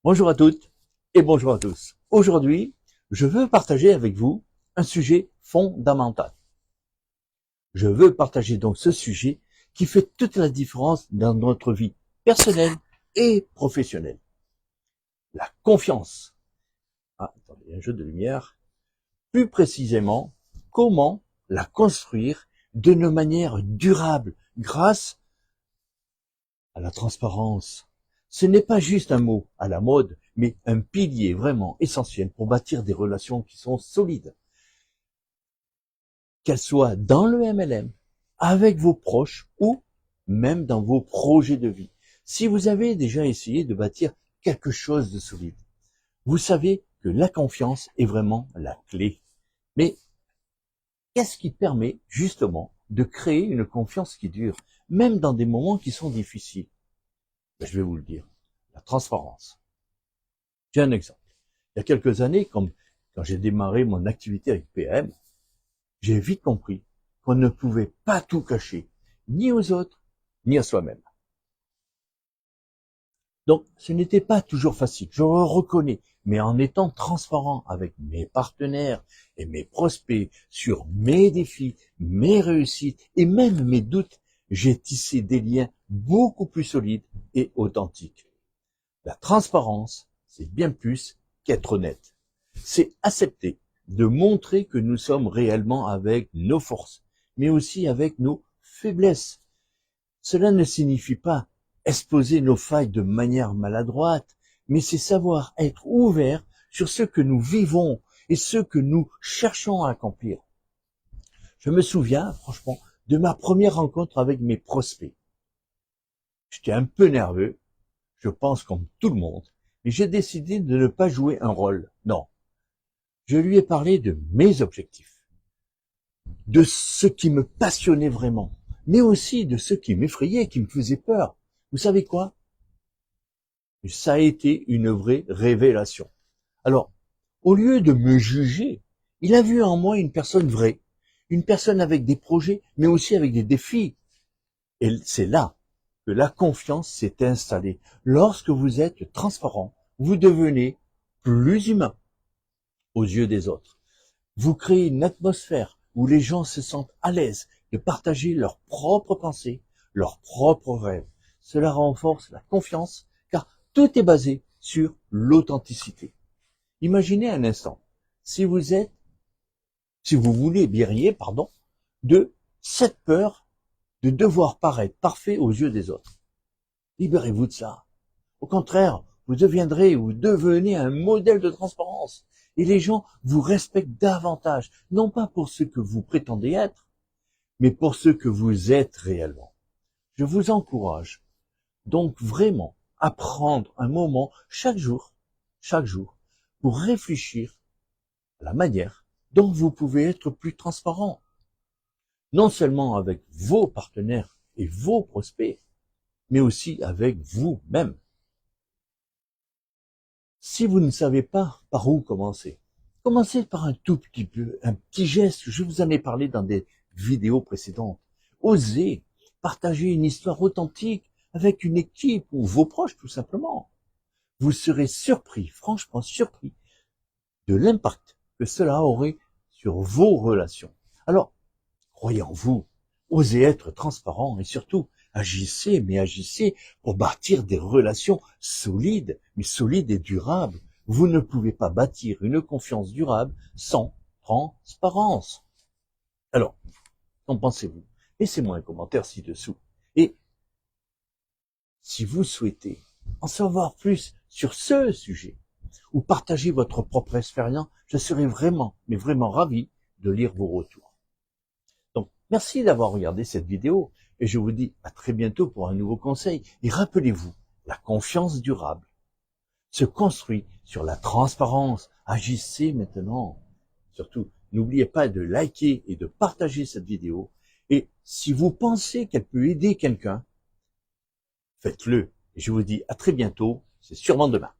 Bonjour à toutes et bonjour à tous. Aujourd'hui, je veux partager avec vous un sujet fondamental. Je veux partager donc ce sujet qui fait toute la différence dans notre vie personnelle et professionnelle. La confiance. Ah, attendez, un jeu de lumière. Plus précisément, comment la construire d'une manière durable grâce à la transparence. Ce n'est pas juste un mot à la mode, mais un pilier vraiment essentiel pour bâtir des relations qui sont solides. Qu'elles soient dans le MLM, avec vos proches ou même dans vos projets de vie. Si vous avez déjà essayé de bâtir quelque chose de solide, vous savez que la confiance est vraiment la clé. Mais qu'est-ce qui permet justement de créer une confiance qui dure, même dans des moments qui sont difficiles? Je vais vous le dire, la transparence. J'ai un exemple. Il y a quelques années, quand j'ai démarré mon activité avec PM, j'ai vite compris qu'on ne pouvait pas tout cacher, ni aux autres, ni à soi-même. Donc, ce n'était pas toujours facile, je le reconnais, mais en étant transparent avec mes partenaires et mes prospects sur mes défis, mes réussites et même mes doutes, j'ai tissé des liens beaucoup plus solides et authentiques. La transparence, c'est bien plus qu'être honnête. C'est accepter de montrer que nous sommes réellement avec nos forces, mais aussi avec nos faiblesses. Cela ne signifie pas exposer nos failles de manière maladroite, mais c'est savoir être ouvert sur ce que nous vivons et ce que nous cherchons à accomplir. Je me souviens, franchement, de ma première rencontre avec mes prospects. J'étais un peu nerveux, je pense comme tout le monde, mais j'ai décidé de ne pas jouer un rôle. Non. Je lui ai parlé de mes objectifs, de ce qui me passionnait vraiment, mais aussi de ce qui m'effrayait, qui me faisait peur. Vous savez quoi? Ça a été une vraie révélation. Alors, au lieu de me juger, il a vu en moi une personne vraie, une personne avec des projets, mais aussi avec des défis. Et c'est là que la confiance s'est installée. Lorsque vous êtes transparent, vous devenez plus humain aux yeux des autres. Vous créez une atmosphère où les gens se sentent à l'aise de partager leurs propres pensées, leurs propres rêves. Cela renforce la confiance car tout est basé sur l'authenticité. Imaginez un instant, si vous vous libériez, de cette peur de devoir paraître parfait aux yeux des autres. Libérez-vous de ça. Au contraire, vous devenez un modèle de transparence. Et les gens vous respectent davantage, non pas pour ce que vous prétendez être, mais pour ce que vous êtes réellement. Je vous encourage donc vraiment à prendre un moment chaque jour, pour réfléchir à la manière dont vous pouvez être plus transparent. Non seulement avec vos partenaires et vos prospects, mais aussi avec vous-même. Si vous ne savez pas par où commencer, commencez par un tout petit peu, un petit geste. Je vous en ai parlé dans des vidéos précédentes. Osez partager une histoire authentique avec une équipe ou vos proches, tout simplement. Vous serez surpris, franchement surpris, de l'impact que cela aurait sur vos relations. Alors, croyez en vous, osez être transparent et surtout, agissez pour bâtir des relations solides, mais solides et durables. Vous ne pouvez pas bâtir une confiance durable sans transparence. Alors, qu'en pensez-vous? Laissez-moi un commentaire ci-dessous. Et si vous souhaitez en savoir plus sur ce sujet ou partager votre propre expérience, je serai vraiment, mais vraiment ravi de lire vos retours. Donc, merci d'avoir regardé cette vidéo et je vous dis à très bientôt pour un nouveau conseil. Et rappelez-vous, la confiance durable se construit sur la transparence. Agissez maintenant. Surtout, n'oubliez pas de liker et de partager cette vidéo. Et si vous pensez qu'elle peut aider quelqu'un, faites-le. Et je vous dis à très bientôt. C'est sûrement demain.